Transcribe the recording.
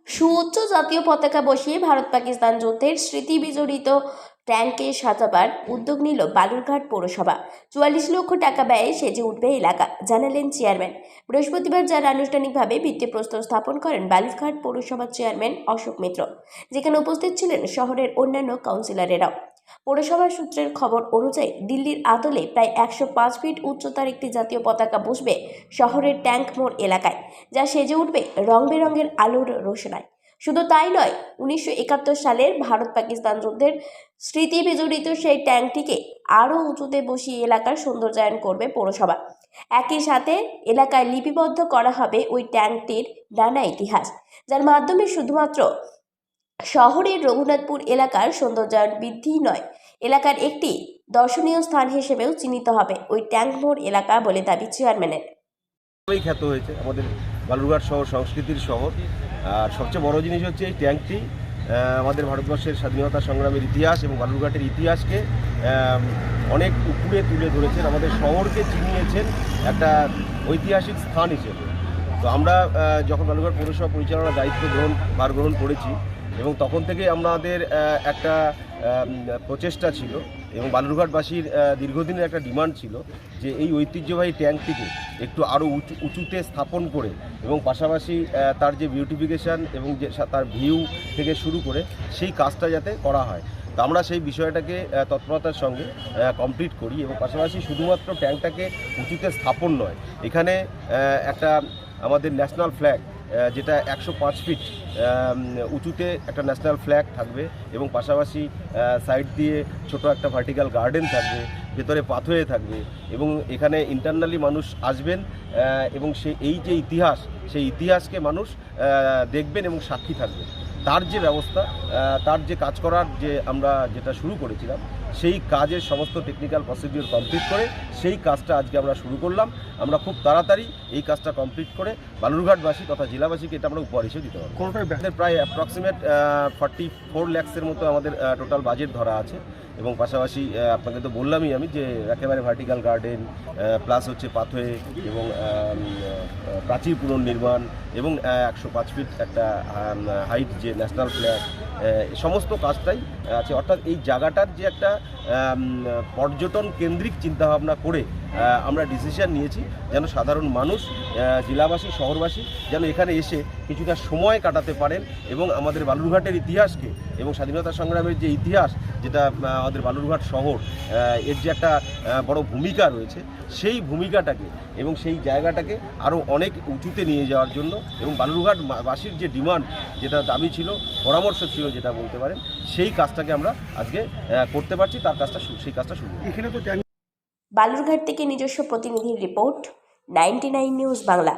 সুউচ্চ জাতীয় পতাকা বসিয়ে ভারত পাকিস্তান যুদ্ধের স্মৃতি বিজড়িত ট্যাঙ্কে সাজাবার উদ্যোগ নিল বালুরঘাট পৌরসভা। ৪৪ লক্ষ টাকা ব্যয়ে সেজে উঠবে এলাকা, জানালেন চেয়ারম্যান। বৃহস্পতিবার যার আনুষ্ঠানিকভাবে ভিত্তিপ্রস্তর স্থাপন করেন বালুরঘাট পৌরসভার চেয়ারম্যান অশোক মিত্র, যেখানে উপস্থিত ছিলেন শহরের অন্যান্য কাউন্সিলরেরাও। পৌরসভার সূত্রের খবর অনুযায়ী দিল্লির আদলে প্রায় ১০৫ ফিট উচ্চতার একটি জাতীয় পতাকা বসবে শহরের ট্যাঙ্ক মোড় এলাকায়, যা সেজে উঠবে রং বেরঙের আলোর রোশনায়। শুধু তাই নয়, ১৯৭১ সালের ভারত পাকিস্তান যুদ্ধের স্মৃতি বিজড়িত সেই ট্যাঙ্কটিকে আরও উঁচুতে বসিয়ে এলাকার সৌন্দর্যায়ন করবে পৌরসভা। একই সাথে এলাকায় লিপিবদ্ধ করা হবে ওই ট্যাঙ্কটির নানা ইতিহাস, যার মাধ্যমে শুধুমাত্র শহরের রঘুনাথপুর এলাকার সৌন্দর্যায়ন বৃদ্ধি নয়, এলাকার একটি দর্শনীয় স্থান হিসেবেও চিহ্নিত হবে ওই ট্যাঙ্ক মোড় এলাকা বলে দাবি চেয়ারম্যানের। খ্যাত হয়েছে আমাদের বালুরঘাট শহর সংস্কৃতির শহর। আর সবচেয়ে বড় জিনিস হচ্ছে এই ট্যাঙ্কটি আমাদের ভারতবর্ষের স্বাধীনতা সংগ্রামের ইতিহাস এবং বালুরঘাটের ইতিহাসকে অনেক উপরে তুলে ধরেছেন, আমাদের শহরকে চিনিয়েছেন একটা ঐতিহাসিক স্থান হিসেবে। তো আমরা যখন বালুরঘাট পৌরসভা পরিচালনার ভার গ্রহণ করেছি এবং তখন থেকে আমাদের একটা প্রচেষ্টা ছিল এবং বালুরঘাটবাসীর দীর্ঘদিনের একটা ডিমান্ড ছিল যে এই ঐতিহ্যবাহী ট্যাঙ্কটিকে একটু আরও উঁচুতে স্থাপন করে এবং পাশাপাশি তার যে বিউটিফিকেশান এবং যে তার ভিউ থেকে শুরু করে সেই কাজটা যাতে করা হয়। তো আমরা সেই বিষয়টাকে তৎপরতার সঙ্গে কমপ্লিট করি এবং পাশাপাশি শুধুমাত্র ট্যাঙ্কটাকে উঁচুতে স্থাপন নয়, এখানে একটা আমাদের ন্যাশনাল ফ্ল্যাগ যেটা ১০৫ ফিট উঁচুতে একটা ন্যাশনাল ফ্ল্যাগ থাকবে এবং পাশাপাশি সাইড দিয়ে ছোট একটা ভার্টিক্যাল গার্ডেন থাকবে, ভেতরে পাথওয়ে থাকবে এবং এখানে ইন্টারনালি মানুষ আসবেন এবং এই যে ইতিহাস, সেই ইতিহাসকে মানুষ দেখবেন এবং সাক্ষী থাকবেন। তার যে ব্যবস্থা, তার যে কাজ করার যে আমরা যেটা শুরু করেছিলাম, সেই কাজের সমস্ত টেকনিক্যাল প্রসিডিওর কমপ্লিট করে সেই কাজটা আজকে আমরা শুরু করলাম। আমরা খুব তাড়াতাড়ি এই কাজটা কমপ্লিট করে বালুরঘাটবাসী তথা জেলাবাসীকে এটা আমরা উপহার হিসেবে দিতে পারবো। আমাদের প্রায় অ্যাপ্রক্সিমেট 44 lakhs মতো আমাদের টোটাল বাজেট ধরা আছে এবং পাশাপাশি আপনাকে তো বললামই আমি যে একেবারে ভার্টিক্যাল গার্ডেন প্লাস হচ্ছে পাথওয়ে এবং প্রাচীর পুনর্নির্মাণ এবং ১০৫ ফিট একটা হাইট যে ন্যাশনাল ফ্ল্যাগ, সমস্ত কাজটাই আছে। অর্থাৎ এই জায়গাটার যে একটা পর্যটন কেন্দ্রিক চিন্তাভাবনা করে আমরা ডিসিশন নিয়েছি যেন সাধারণ মানুষ, জেলাবাসী, শহরবাসী যেন এখানে এসে কিছুটা সময় কাটাতে পারেন এবং আমাদের বালুরঘাটের ইতিহাসকে এবং স্বাধীনতা সংগ্রামের যে ইতিহাস, যেটা আমাদের বালুরঘাট শহর এর যে একটা বড় ভূমিকা রয়েছে, সেই ভূমিকাটাকে এবং সেই জায়গাটাকে আরও অনেক উঁচুতে নিয়ে যাওয়ার জন্য এবং বালুরঘাটবাসীর যে ডিমান্ড, যেটা দাবি ছিল, পরামর্শ ছিল, যেটা বলতে পারেন, সেই কাজটাকে আমরা আজকে করতে পারছি। সেই কাজটা শুরু। বালুরঘাট থেকে নিজস্ব প্রতিনিধির রিপোর্ট, 99 নিউজ বাংলা।